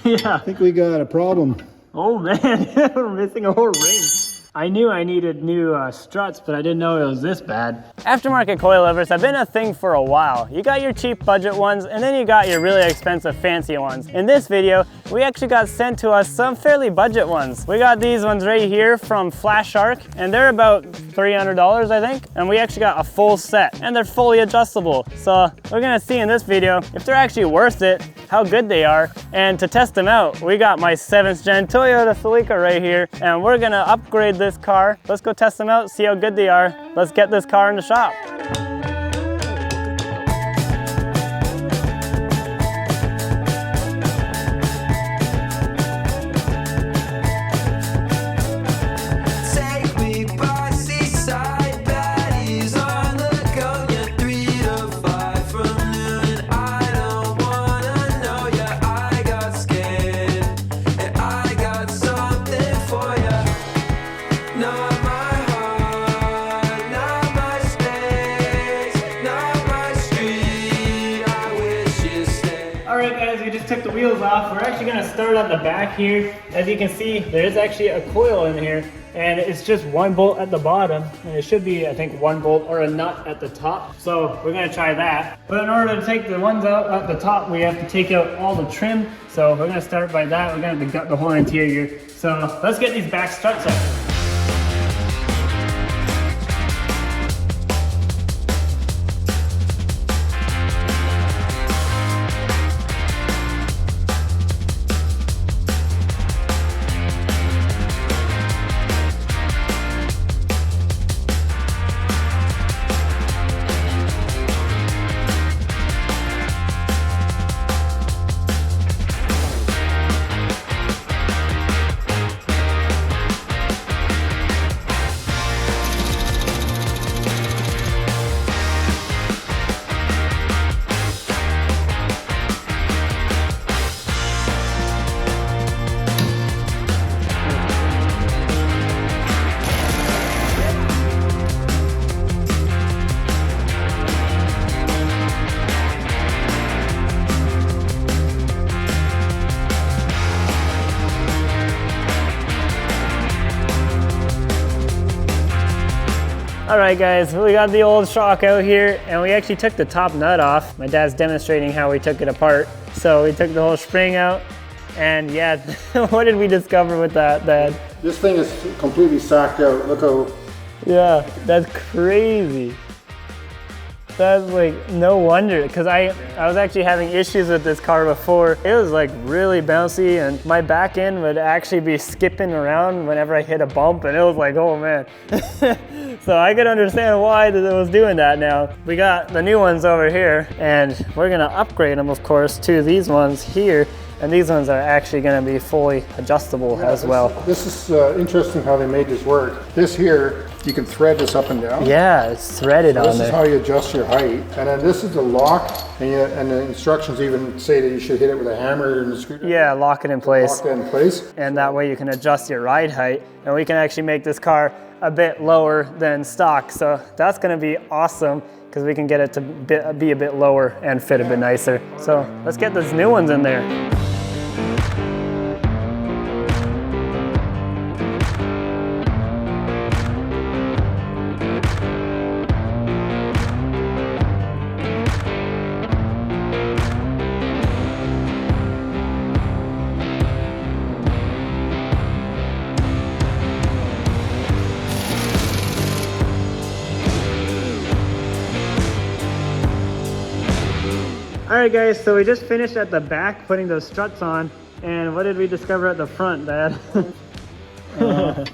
Yeah. I think we got a problem. Oh man, we're missing a whole ring. I knew I needed new struts, but I didn't know it was this bad. Aftermarket coilovers have been a thing for a while. You got your cheap budget ones, and then you got your really expensive fancy ones. In this video, we actually got sent to us some fairly budget ones. We got these ones right here from Flashark, and they're about $300, I think. And we actually got a full set, and they're fully adjustable. So we're gonna see in this video if they're actually worth it, how good they are, and to test them out, we got my 7th gen Toyota Celica right here, and we're gonna upgrade this car. Let's go test them out, see how good they are. Let's get this car in the shop. Took the wheels off. We're actually going to start at the back here. As you can see, there is actually a coil in here, and it's just one bolt at the bottom, and it should be, I think, one bolt or a nut at the top. So we're going to try that. But in order to take the ones out at the top, we have to take out all the trim. So we're going to start by that. We're going to gut the whole interior. So let's get these back struts out. All right guys, we got the old shock out here, and we actually took the top nut off. My dad's demonstrating how we took it apart. So we took the whole spring out, and yeah, what did we discover with that, Dad? This thing is completely sacked out. Look how... Yeah, that's crazy. That's like, no wonder, because I was actually having issues with this car before. It was like really bouncy, and my back end would actually be skipping around whenever I hit a bump, and it was like, oh man. So I could understand why it was doing that now. We got the new ones over here, and we're gonna upgrade them, of course, to these ones here. And these ones are actually gonna be fully adjustable as well. This is interesting how they made this work. This here, you can thread this up and down. Yeah, it's threaded on there. This is how you adjust your height. And then this is the lock, and the instructions even say that you should hit it with a hammer and a screwdriver. Yeah, lock it in place. Lock it in place. And that way you can adjust your ride height, and we can actually make this car a bit lower than stock. So that's gonna be awesome, because we can get it to be a bit lower and fit a bit nicer. So let's get those new ones in there. All right guys, so we just finished at the back putting those struts on, and what did we discover at the front, Dad? Yeah.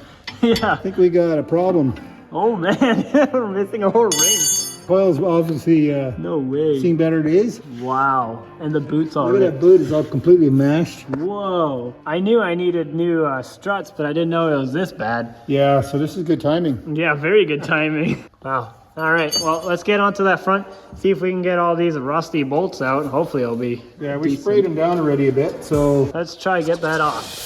I think we got a problem. Oh man, we're missing a whole ring. Coil's obviously no way. Seen better days. Wow, and the boot's all Look at that boot, is all completely mashed. Whoa, I knew I needed new struts, but I didn't know it was this bad. Yeah, so this is good timing. Yeah, very good timing. Wow. All right, well, let's get onto that front, see if we can get all these rusty bolts out. Hopefully it'll be Yeah, we decent. sprayed them down already a bit, so... Let's try get that off.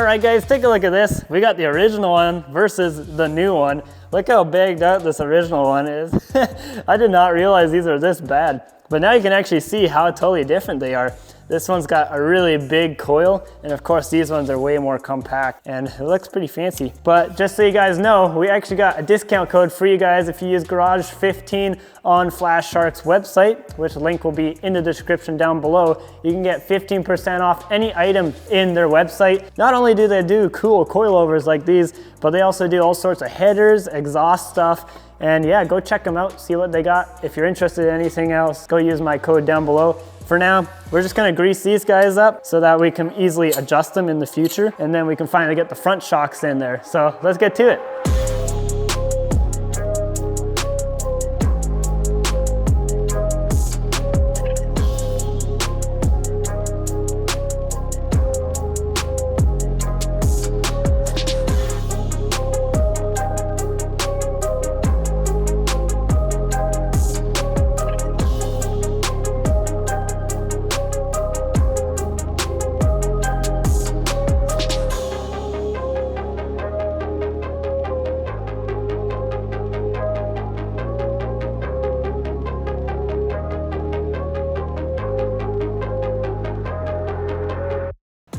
right guys, take a look at this. We got the original one versus the new one. Look how bagged out this original one is. I did not realize these are this bad. But now you can actually see how totally different they are. This one's got a really big coil, and of course these ones are way more compact, and it looks pretty fancy. But just so you guys know, we actually got a discount code for you guys if you use Garage15 on Flashark's website, which link will be in the description down below. You can get 15% off any item in their website. Not only do they do cool coilovers like these, but they also do all sorts of headers, exhaust stuff, and yeah, go check them out, see what they got. If you're interested in anything else, go use my code down below. For now, we're just gonna grease these guys up so that we can easily adjust them in the future, and then we can finally get the front shocks in there. So let's get to it.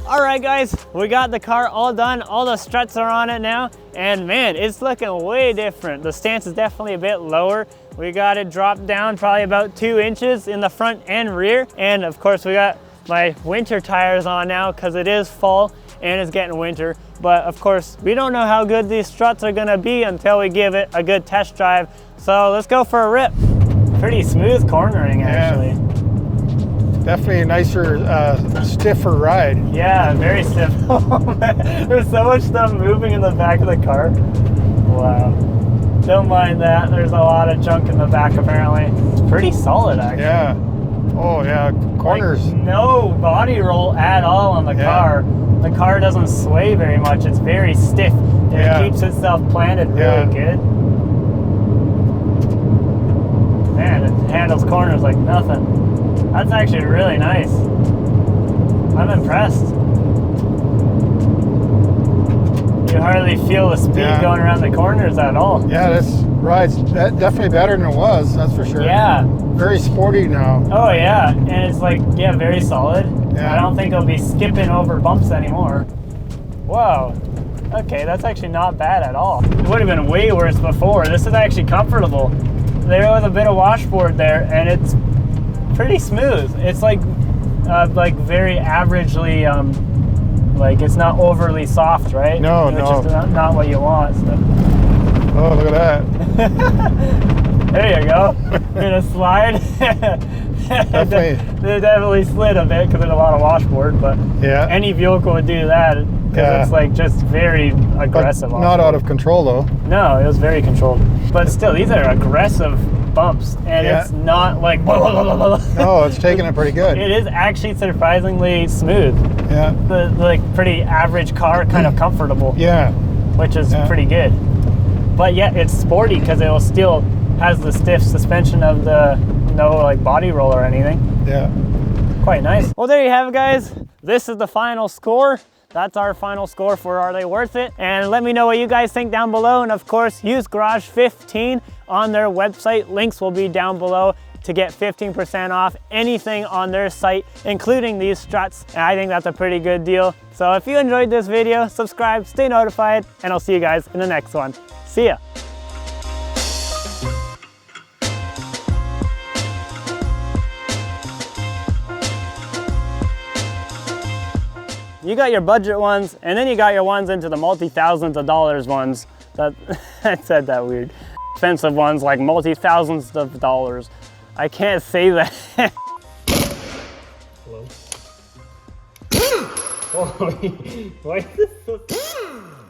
All right guys, we got the car all done. All the struts are on it now, and man, it's looking way different. The stance is definitely a bit lower. We got it dropped down probably about 2 inches in the front and rear. And of course we got my winter tires on now because it is fall and it's getting winter. But of course, we don't know how good these struts are gonna be until we give it a good test drive. So let's go for a rip. Pretty smooth cornering actually. Yeah. Definitely a nicer, stiffer ride. Yeah, very stiff. There's so much stuff moving in the back of the car. Wow. Don't mind that. There's a lot of junk in the back apparently. It's pretty solid actually. Yeah. Oh yeah, corners. Like, no body roll at all on the car. The car doesn't sway very much. It's very stiff. It keeps itself planted really good. Man, it handles corners like nothing. That's actually really nice. I'm impressed. You hardly feel the speed going around the corners at all. Yeah, this ride's definitely better than it was, that's for sure. Yeah. Very sporty now. Oh yeah, and it's like, yeah, very solid. Yeah. I don't think it'll be skipping over bumps anymore. Whoa. Okay, that's actually not bad at all. It would have been way worse before. This is actually comfortable. There was a bit of washboard there, and it's pretty smooth. It's like very averagely, like it's not overly soft, right? No, Which no. is not what you want. So. Oh, look at that. There you go. In a slide. They definitely slid a bit because there's a lot of washboard, but any vehicle would do that because it's like just very aggressive. But not out of control though. No, it was very controlled. But still, these are aggressive bumps, and it's not like no, it's taking it pretty good. It is actually surprisingly smooth. Yeah. The like pretty average car, kind of comfortable. Yeah. Which is pretty good. But yeah, it's sporty because it will still has the stiff suspension of the no like body roll or anything. Yeah. Quite nice. Well, there you have it, guys. This is the final score. That's our final score for Are They Worth It? And let me know what you guys think down below. And of course, use Garage15 on their website. Links will be down below to get 15% off anything on their site, including these struts. And I think that's a pretty good deal. So if you enjoyed this video, subscribe, stay notified, and I'll see you guys in the next one. See ya. You got your budget ones, and then you got your ones into the multi-thousands of dollars ones. That I said that weird. Expensive ones like multi-thousands of dollars. I can't say that. Hello. Holy, why is this so